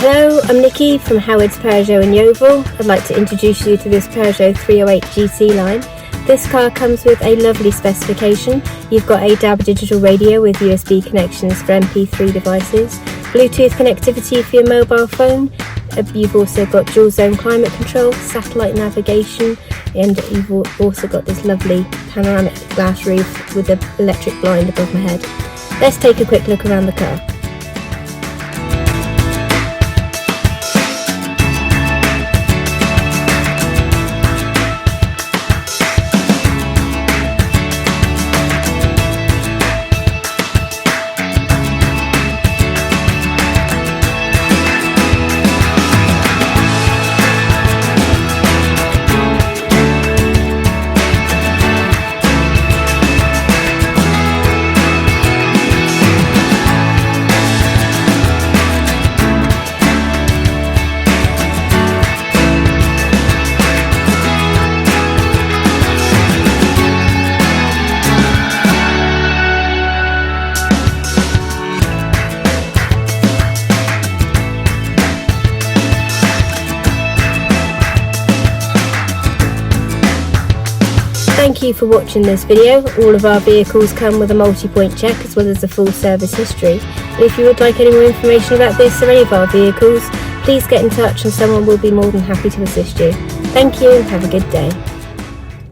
Hello, I'm Nikki from Howard's Peugeot in Yeovil. I'd like to introduce you to this Peugeot 308 GT line. This car comes with a lovely specification. You've got a DAB digital radio with USB connections for MP3 devices, Bluetooth connectivity for your mobile phone. You've also got dual zone climate control, satellite navigation, and you've also got this lovely panoramic glass roof with the electric blind above my head. Let's take a quick look around the car. Thank you for watching this video. All of our vehicles come with a multi-point check as well as a full service history. And if you would like any more information about this or any of our vehicles, please get in touch and someone will be more than happy to assist you. Thank you and have a good day.